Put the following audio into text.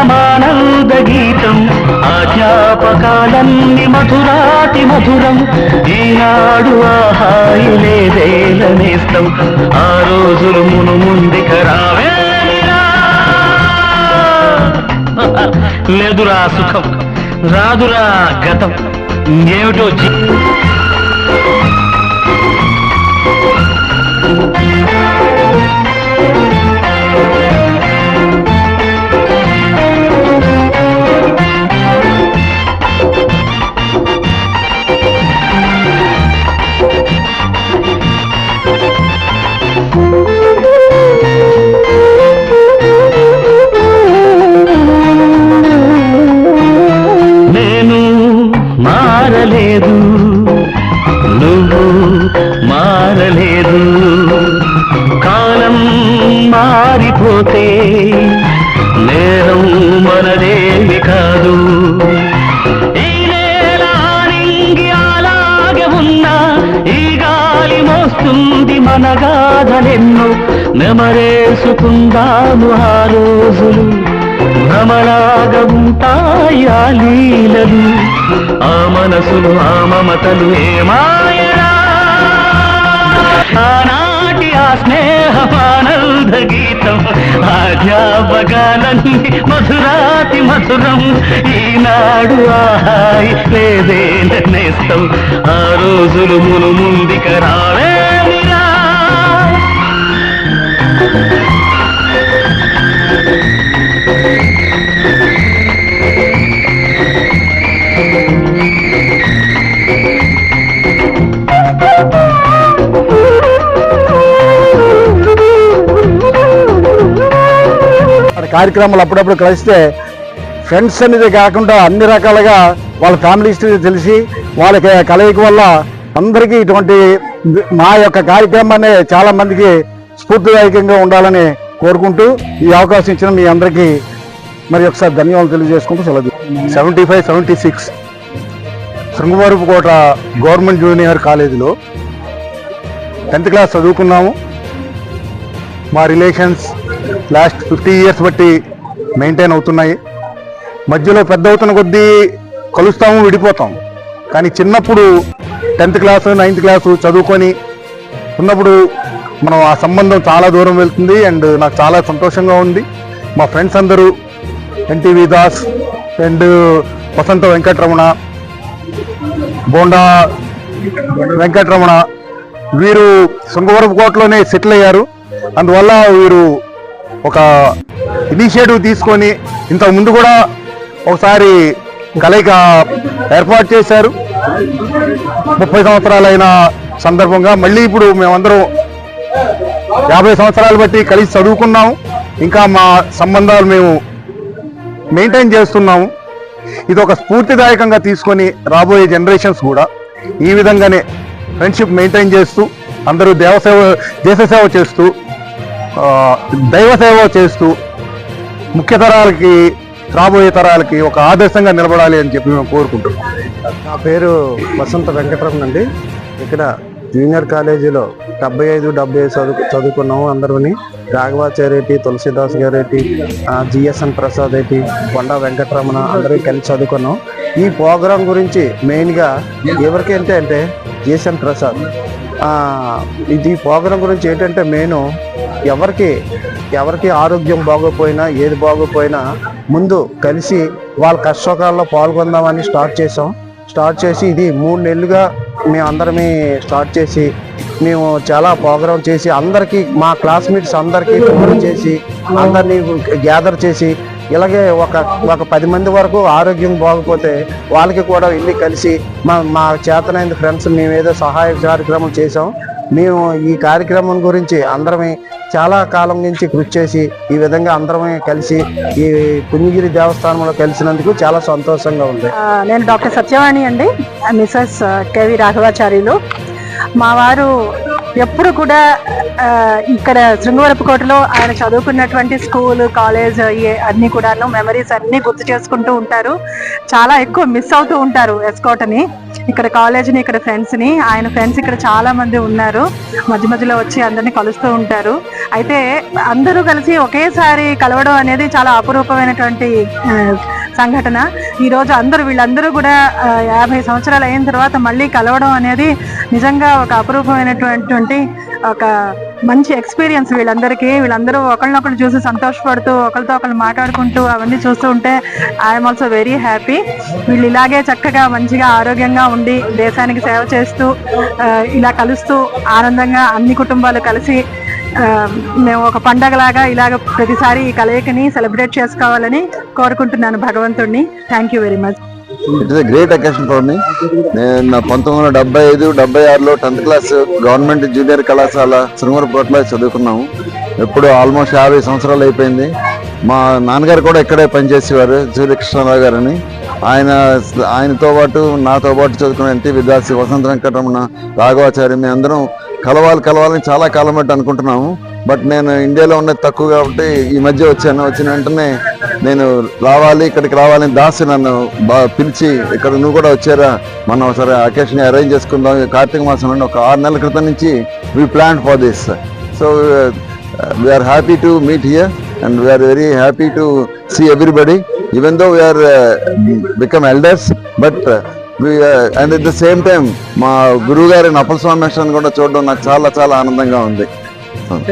స్నేహమానంద గీతం ఆజ్ఞాపకాలన్నీ మధురాతి మధురం ఈనాడు ఆహాయి లేదేలనేస్తం ఆ రోజులు మును ముందుక రావేరా లేదురా సుఖం రాదురా గతం ఏమిటో మారలేదు నువ్వు మారలేదు కాలం మారిపోతే నేరం మనదేమి కాదు ఈ నేల నింగి అలాగే ఉన్నా ఈ గాలి మోస్తుంది మన గాథలెన్నో నెమరేసుకుందాము ఆ రోజులు భ్రమలాగా ఉంటాయి ఆ లీలలు ఆ మనసులు ఆ మమతలు ఏమాయరా ఆనాటి ఆ స్నేహమానంద గీతం ఆజ్ఞాపకాలన్నీ మధురాతి మధురం ఈనాడు ఆహాయి లేదే నేస్తం ఆ రోజులు మును ముందుక రావేమిరా కార్యక్రమాలు అప్పుడప్పుడు కలిస్తే ఫ్రెండ్స్ అనేది కాకుండా అన్ని రకాలుగా వాళ్ళ ఫ్యామిలీ హిస్టరీ తెలిసి వాళ్ళకి కలయిక వల్ల అందరికీ ఇటువంటి మా యొక్క కార్యక్రమాన్ని చాలా మందికి స్ఫూర్తిదాయకంగా ఉండాలని కోరుకుంటూ ఈ అవకాశం ఇచ్చిన మీ అందరికీ మరి ఒకసారి ధన్యవాదాలు తెలియజేసుకుంటూ సెలవు. 75-76 శృంగవరపుకోట గవర్నమెంట్ జూనియర్ కాలేజీలో 10th క్లాస్ చదువుకున్నాము. మా రిలేషన్స్ లాస్ట్ 50 ఇయర్స్ బట్టి మెయింటైన్ అవుతున్నాయి. మధ్యలో పెద్ద అవుతున్న కొద్దీ కలుస్తాము, విడిపోతాం. కానీ చిన్నప్పుడు 10th క్లాసు 9th క్లాసు చదువుకొని ఉన్నప్పుడు మనం ఆ సంబంధం చాలా దూరం వెళ్తుంది. అండ్ నాకు చాలా సంతోషంగా ఉంది. మా ఫ్రెండ్స్ అందరూ ఎన్టీవీ దాస్ అండ్ వసంత వెంకటరమణ, బోండా వెంకటరమణ వీరు శృంగవరపుకోటలోనే సెటిల్ అయ్యారు. అందువల్ల వీరు ఒక ఇనిషియేటివ్ తీసుకొని ఇంతకు ముందు కూడా ఒకసారి కలయిక ఏర్పాటు చేశారు. 30 సంవత్సరాలైన సందర్భంగా మళ్ళీ ఇప్పుడు మేమందరం 50 సంవత్సరాలు బట్టి కలిసి చదువుకున్నాము. ఇంకా మా సంబంధాలు మేము మెయింటైన్ చేస్తున్నాము. ఇది ఒక స్ఫూర్తిదాయకంగా తీసుకొని రాబోయే జనరేషన్స్ కూడా ఈ విధంగానే ఫ్రెండ్షిప్ మెయింటైన్ చేస్తూ అందరూ దేశసేవ చేస్తూ దైవ సేవ చేస్తూ ముఖ్య తరాలకి రాబోయే తరాలకి ఒక ఆదర్శంగా నిలబడాలి అని చెప్పి మేము కోరుకుంటున్నాం. నా పేరు వసంత వెంకటరమణ అండి. ఇక్కడ జూనియర్ కాలేజీలో 75-70 చదువుకున్నాము అందరిని. రాఘవాచార్యటి, తులసిదాస్ గారేటి, జిఎస్ఎన్ ప్రసాద్ ఏంటి, కొండా వెంకటరమణ అందరూ కలిసి చదువుకున్నాం. ఈ ప్రోగ్రాం గురించి మెయిన్గా ఎవరికి అంటే జిఎస్ఎన్ ప్రసాద్ ఇది ప్రోగ్రాం గురించి ఏంటంటే మెయిన్ ఎవరికి ఆరోగ్యం బాగోపోయినా ఏది బాగోపోయినా ముందు కలిసి వాళ్ళ కష్టకాలంలో పాల్గొందామని స్టార్ట్ చేసి ఇది 3 నెలలుగా మేమందరమే స్టార్ట్ చేసి మేము చాలా ప్రోగ్రాం చేసి అందరికీ మా క్లాస్మేట్స్ అందరికీ ఫోన్ చేసి అందరినీ గ్యాదర్ చేసి ఇలాగే ఒక 10 మంది వరకు ఆరోగ్యం బాగోపోతే వాళ్ళకి కూడా వెళ్ళి కలిసి మా చేతనైన ఫ్రెండ్స్ మేమేదో సహాయ కార్యక్రమం చేసాం. మేము ఈ కార్యక్రమం గురించి అందరమే చాలా కాలం నుంచి కృషి చేసి ఈ విధంగా అందరమే కలిసి ఈ పుణ్యగిరి దేవస్థానంలో కలిసినందుకు చాలా సంతోషంగా ఉంది. నేను డాక్టర్ సత్యవాణి అండి, మిసెస్ కేవి రాఘవాచార్యులు. మా వారు ఎప్పుడు కూడా ఇక్కడ శృంగవరపుకోటలో ఆయన చదువుకున్నటువంటి స్కూల్, కాలేజ్ అన్ని కూడాను మెమరీస్ అన్ని గుర్తు చేసుకుంటూ ఉంటారు. చాలా ఎక్కువ మిస్ అవుతూ ఉంటారు ఎస్కోట్ని. ఇక్కడ కాలేజ్ని, ఇక్కడ ఫ్రెండ్స్ని. ఆయన ఫ్రెండ్స్ ఇక్కడ చాలా మంది ఉన్నారు, మధ్య మధ్యలో వచ్చి అందరినీ కలుస్తూ ఉంటారు. అయితే అందరూ కలిసి ఒకేసారి కలవడం అనేది చాలా అపురూపమైనటువంటి సంఘటన. ఈరోజు వీళ్ళందరూ కూడా 50 సంవత్సరాలు అయిన తర్వాత మళ్ళీ కలవడం అనేది నిజంగా ఒక అపురూపమైనటువంటి ఒక మంచి ఎక్స్పీరియన్స్ వీళ్ళందరూ ఒకళ్ళనొకళ్ళు చూసి సంతోషపడుతూ ఒకరితో ఒకళ్ళు మాట్లాడుకుంటూ అవన్నీ చూస్తూ ఉంటే ఐఎమ్ ఆల్సో వెరీ హ్యాపీ. వీళ్ళు ఇలాగే చక్కగా మంచిగా ఆరోగ్యంగా ఉండి దేశానికి సేవ చేస్తూ ఇలా కలుస్తూ ఆనందంగా అన్ని కుటుంబాలు కలిసి మేము ఒక పండగలాగా ఇలాగ ప్రతిసారి ఈ కలయికని సెలబ్రేట్ చేసుకోవాలని కోరుకుంటున్నాను భగవంతుడిని. Thank you very much. It is a great occasion for me. నేను 1975-76లో 10th క్లాస్ గవర్నమెంట్ జూనియర్ కళాశాల శృంగవరపుకోటలో చదువుకున్నాము. ఎప్పుడు ఆల్మోస్ట్ 50 సంవత్సరాలు అయిపోయింది. మా నాన్నగారు కూడా ఇక్కడే పనిచేసేవారు, సూర్యకృష్ణరావు గారని. ఆయనతో పాటు నాతో పాటు చదువుకున్న ఎన్టీ విద్యార్థి, వసంత వెంకటరమణ, రాఘవాచారి, మేము అందరం కలవాలని చాలా కాలం బట్టి అనుకుంటున్నాము. బట్ నేను ఇండియాలో ఉన్నది తక్కువ కాబట్టి ఈ మధ్య వచ్చిన వెంటనే నేను ఇక్కడికి రావాలని దాసు నన్ను పిలిచి, ఇక్కడ నువ్వు కూడా వచ్చారా, మనం ఒకసారి అకేషన్ అరేంజ్ చేసుకుందాం కార్తీక మాసం నుండి ఒక 6 నెలల క్రితం నుంచి we plan for this. So we are happy to meet here and we are very happy to see everybody, even though we are become elders, but and at the same time మా గురువు గారి అప్పల స్వామి కూడా చూడడం నాకు చాలా చాలా ఆనందంగా ఉంది.